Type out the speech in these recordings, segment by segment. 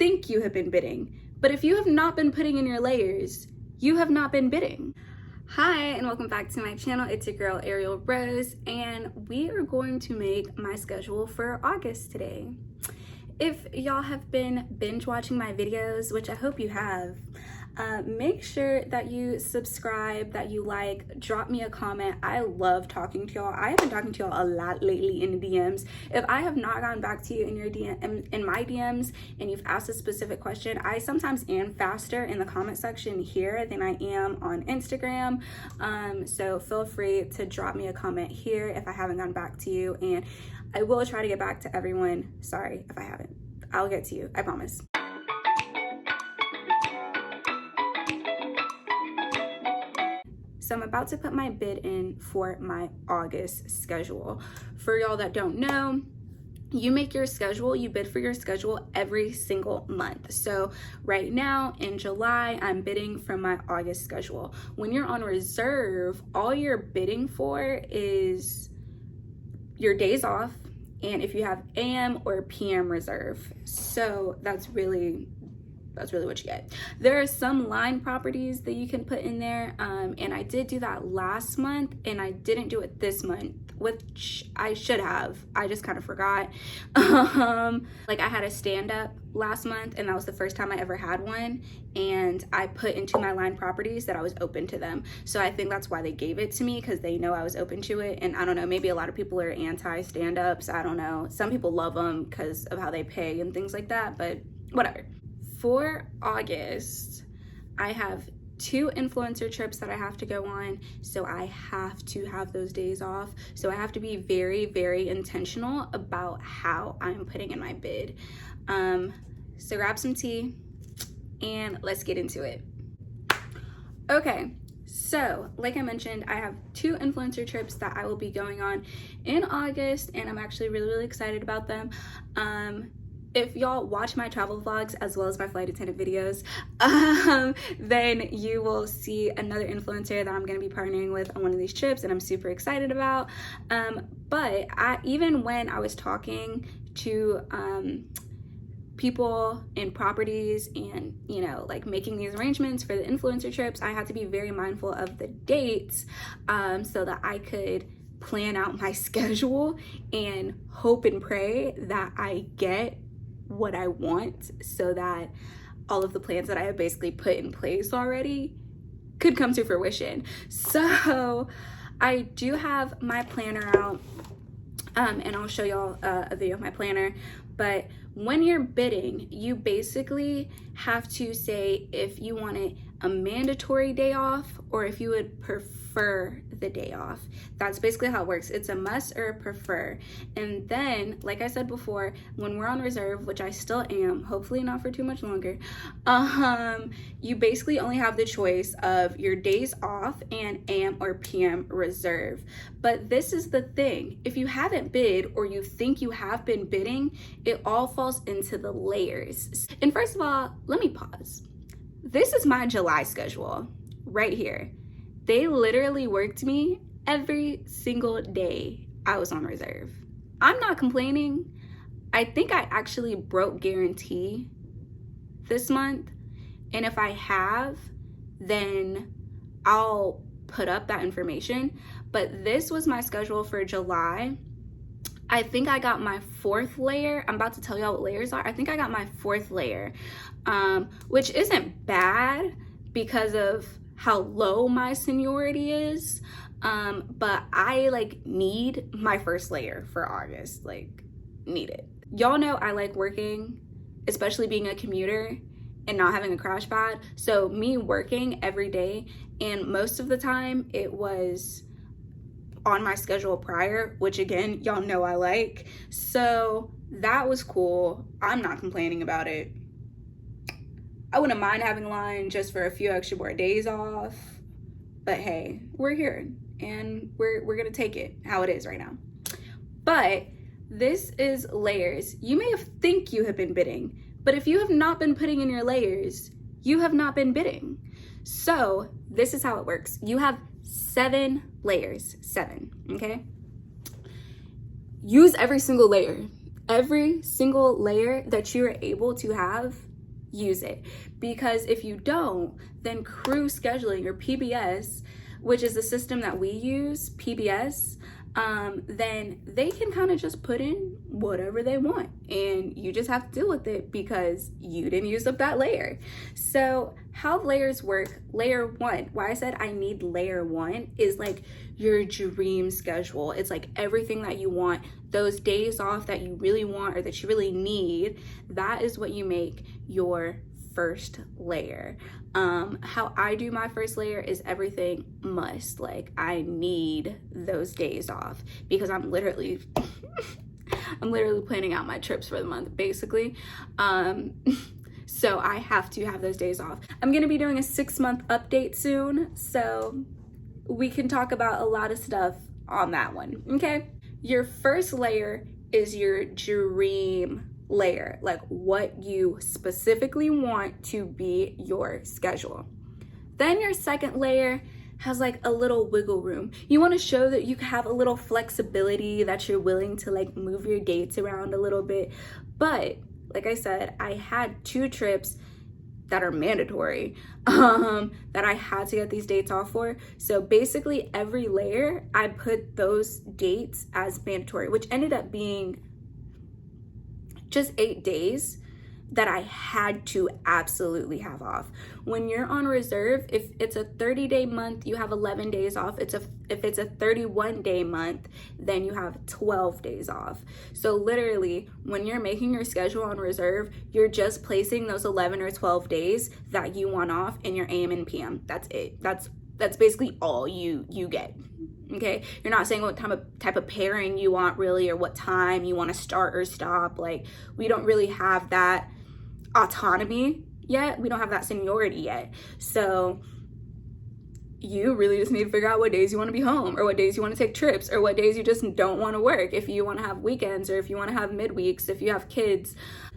think you have been bidding. But if you have not been putting in your layers, you have not been bidding. Hi, and welcome back to my channel. It's your girl, Ariel Rose, and we are going to make my schedule for August today. If y'all have been binge watching my videos, which I hope you have, make sure that you subscribe, that you like, drop me a comment. I love talking to y'all. I have been talking to y'all a lot lately in the DMs. If I have not gotten back to you in your in my DMs and you've asked a specific question, I sometimes am faster in the comment section here than I am on Instagram. So feel free to drop me a comment here if I haven't gotten back to you, and I will try to get back to everyone. Sorry if I haven't. I'll get to you, I promise. So I'm about to put my bid in for my August schedule. For y'all that don't know, you make your schedule, you bid for your schedule every single month. So right now in July, I'm bidding from my August schedule. When you're on reserve, all you're bidding for is your days off, and if you have AM or PM reserve. So that's really what you get. There are some line properties that you can put in there, and I did do that last month, and I didn't do it this month, which I should have. I just kind of forgot. Like I had a stand-up last month, and that was the first time I ever had one, and I put into my line properties that I was open to them. So I think that's why they gave it to me, because they know I was open to it. And I don't know, maybe a lot of people are anti stand-ups. I don't know. Some people love them because of how they pay and things like that, but whatever. For August, I have 2 influencer trips that I have to go on, so I have to have those days off. So I have to be very, very intentional about how I'm putting in my bid. So grab some tea and let's get into it. Okay, so like I mentioned, I have 2 influencer trips that I will be going on in August, and I'm actually really, really excited about them. If y'all watch my travel vlogs as well as my flight attendant videos, then you will see another influencer that I'm going to be partnering with on one of these trips, and I'm super excited about. But even when I was talking to people in properties and, you know, like making these arrangements for the influencer trips, I had to be very mindful of the dates so that I could plan out my schedule and hope and pray that I get what I want, so that all of the plans that I have basically put in place already could come to fruition. So I do have my planner out, and I'll show y'all a video of my planner. But when you're bidding, you basically have to say if you wanted a mandatory day off or if you would prefer the day off. That's basically how it works. It's a must or a prefer. And then, like I said before, when we're on reserve, which I still am, hopefully not for too much longer, you basically only have the choice of your days off and AM or PM reserve. But this is the thing. If you haven't bid or you think you have been bidding, it all falls into the layers. And first of all, let me pause. This is my July schedule right here. They literally worked me every single day I was on reserve. I'm not complaining. I think I actually broke guarantee this month. And if I have, then I'll put up that information. But this was my schedule for July. I think I got my 4th layer. I'm about to tell y'all what layers are. I think I got my 4th layer, which isn't bad because of how low my seniority is. But I need my 1st layer for August, need it. Y'all know I like working, especially being a commuter and not having a crash pad. So me working every day, and most of the time it was on my schedule prior, which again, y'all know I like. So that was cool. I'm not complaining about it. I wouldn't mind having a line just for a few extra more days off, but hey, we're here and we're gonna take it how it is right now. But this is layers. You may think you have been bidding, but if you have not been putting in your layers, you have not been bidding. So this is how it works. You have 7 layers, 7, okay? Use every single layer. Every single layer that you are able to have, use it. Because if you don't, then crew scheduling, or PBS, which is the system that we use, PBS, then they can kind of just put in whatever they want and you just have to deal with it because you didn't use up that layer. So how layers work, layer one, why I said I need layer one, is like your dream schedule. It's like everything that you want, those days off that you really want or that you really need, that is what you make your first layer. How I do my first layer is everything must. Like I need those days off because I'm literally planning out my trips for the month basically. So I have to have those days off. I'm gonna be doing a 6-month update soon, so we can talk about a lot of stuff on that one, okay? Your first layer is your dream layer, like what you specifically want to be your schedule. Then your second layer has like a little wiggle room. You want to show that you have a little flexibility, that you're willing to like move your dates around a little bit. But like I said, I had 2 trips that are mandatory that I had to get these dates off for. So basically every layer I put those dates as mandatory, which ended up being just 8 days that I had to absolutely have off. When you're on reserve, if it's a 30-day month, you have 11 days off. If it's a 31-day month, then you have 12 days off. So literally, when you're making your schedule on reserve, you're just placing those 11 or 12 days that you want off in your AM and PM. That's it. That's basically all you get. Okay, you're not saying what type of pairing you want really, or what time you want to start or stop. Like we don't really have that autonomy yet. We don't have that seniority yet. So you really just need to figure out what days you want to be home, or what days you want to take trips, or what days you just don't want to work. If you want to have weekends, or if you want to have midweeks, if you have kids.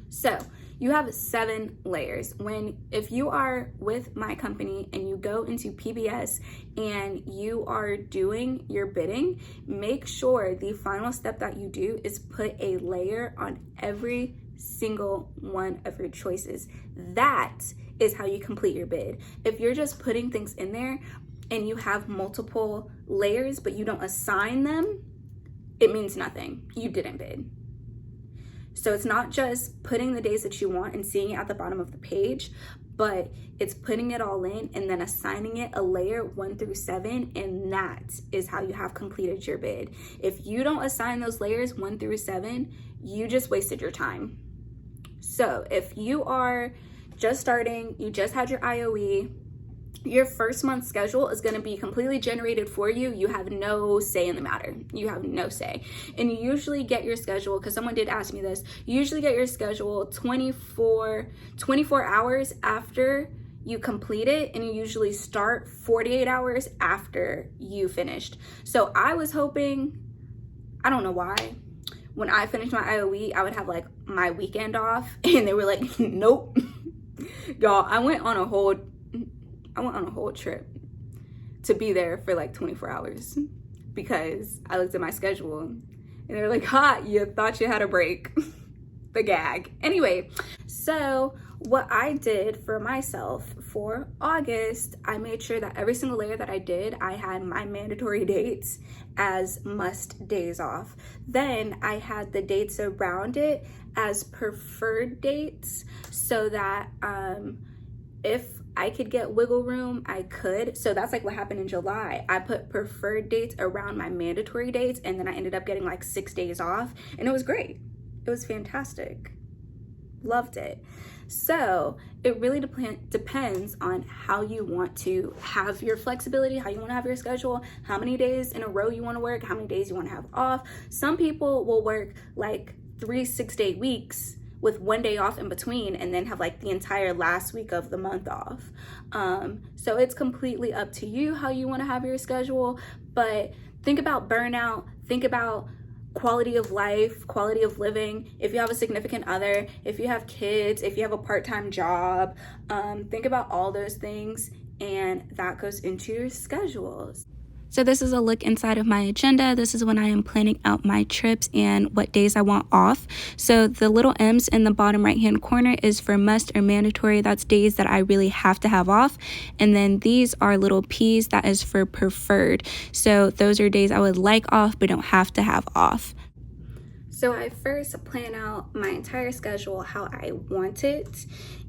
So you have 7 layers. If you are with my company and you go into PBS and you are doing your bidding, make sure the final step that you do is put a layer on every single one of your choices. That is how you complete your bid. If you're just putting things in there and you have multiple layers but you don't assign them, it means nothing. You didn't bid. So it's not just putting the days that you want and seeing it at the bottom of the page, but it's putting it all in and then assigning it a layer 1 through 7, and that is how you have completed your bid. If you don't assign those layers 1 through 7, you just wasted your time. So if you are just starting, you just had your IOE, your first month schedule is going to be completely generated for you. You have no say in the matter. You have no say. And you usually get your schedule, because someone did ask me this, you usually get your schedule 24 hours after you complete it, and you usually start 48 hours after you finished. So I was hoping, I don't know why, when I finished my IOE, I would have like my weekend off, and they were like, nope. Y'all, I went on a whole trip to be there for like 24 hours because I looked at my schedule and they were like, ha, you thought you had a break. The gag. Anyway, so what I did for myself for August, I made sure that every single layer that I did, I had my mandatory dates as must days off. Then I had the dates around it as preferred dates, so that if I could get wiggle room, I could. So that's like what happened in July. I put preferred dates around my mandatory dates, and then I ended up getting like 6 days off, and it was great. It was fantastic. Loved it. So it really depends on how you want to have your flexibility, how you want to have your schedule, how many days in a row you want to work, how many days you want to have off. Some people will work like 3 6-day weeks with 1 day off in between, and then have like the entire last week of the month off. So it's completely up to you how you want to have your schedule, but think about burnout, think about quality of life, quality of living. If you have a significant other, if you have kids, if you have a part-time job, think about all those things, and that goes into your schedules. So this is a look inside of my agenda. This is when I am planning out my trips and what days I want off. So the little M's in the bottom right hand corner is for must or mandatory. That's days that I really have to have off. And then these are little P's, that is for preferred. So those are days I would like off but don't have to have off. So I first plan out my entire schedule how I want it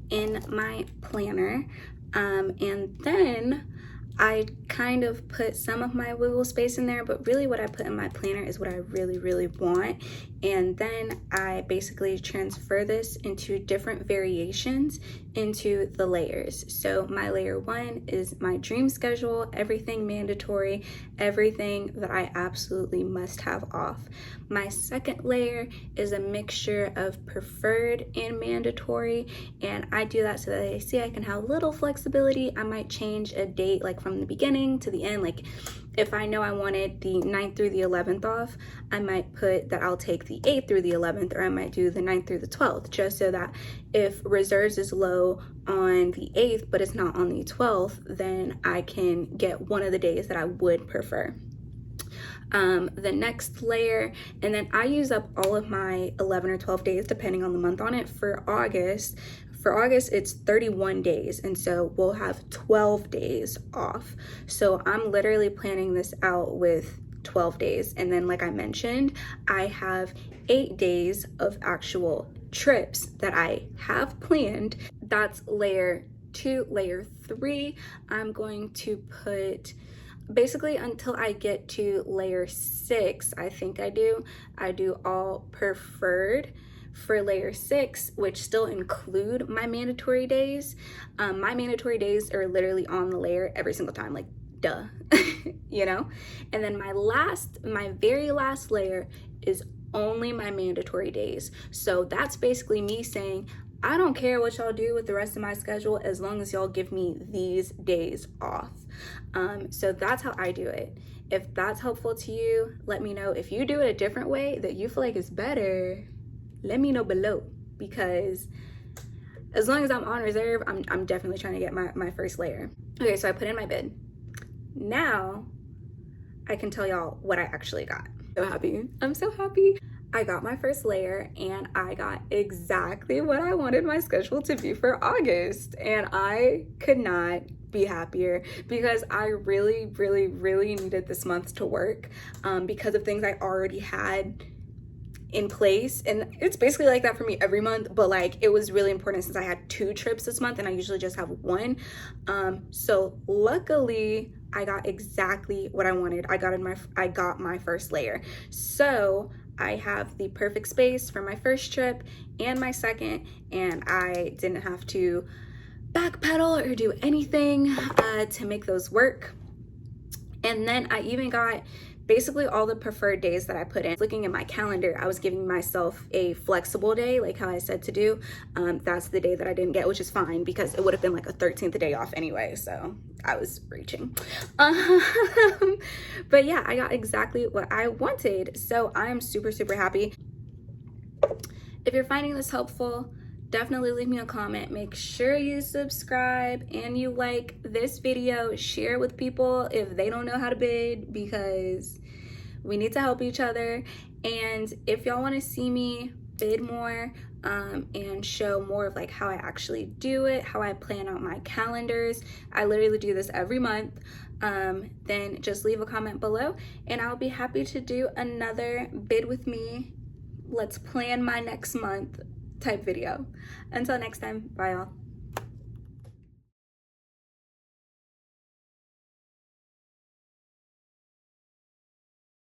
in my planner, and then I kind of put some of my wiggle space in there, but really what I put in my planner is what I really want. And then I basically transfer this into different variations into the layers. So my layer 1 is my dream schedule, everything mandatory, everything that I absolutely must have off. My second layer is a mixture of preferred and mandatory, and I do that so that I see I can have a little flexibility. I might change a date like from the beginning to the end. Like if I know I wanted the 9th through the 11th off, I might put that I'll take the 8th through the 11th, or I might do the 9th through the 12th, just so that if reserves is low on the 8th but it's not on the 12th, then I can get one of the days that I would prefer. The next layer, and then I use up all of my 11 or 12 days depending on the month on it. For August it's 31 days, and so we'll have 12 days off. So I'm literally planning this out with 12 days, and then like I mentioned, I have 8 days of actual trips that I have planned. That's layer 2. Layer 3, I'm going to put basically until I get to layer 6. I think I do all preferred for layer 6, which still include my mandatory days. My mandatory days are literally on the layer every single time, like duh. You know. And then my very last layer is only my mandatory days. So that's basically me saying, I don't care what y'all do with the rest of my schedule as long as y'all give me these days off. So that's how I do it. If that's helpful to you, let me know. If you do it a different way that you feel like is better, let me know below, because as long as I'm on reserve, I'm definitely trying to get my first layer. Okay, so I put in my bid. Now I can tell y'all what I actually got. I'm so happy. I got my first layer, and I got exactly what I wanted my schedule to be for August, and I could not be happier, because I really needed this month to work because of things I already had in place. And it's basically like that for me every month, but like it was really important since I had 2 trips this month and I usually just have 1. So luckily I got exactly what I wanted. I got my first layer. So I have the perfect space for my first trip and my second, and I didn't have to backpedal or do anything to make those work. And then I even got basically all the preferred days that I put in. Looking at my calendar, I was giving myself a flexible day, like how I said to do. That's the day that I didn't get, which is fine because it would have been like a 13th day off anyway, so I was reaching. But yeah, I got exactly what I wanted, so I'm super happy. If you're finding this helpful, definitely leave me a comment. Make sure you subscribe and you like this video. Share with people if they don't know how to bid, because we need to help each other. And if y'all want to see me bid more and show more of like how I actually do it, how I plan out my calendars, I literally do this every month, then just leave a comment below and I'll be happy to do another bid with me, let's plan my next month type video. Until next time, bye y'all.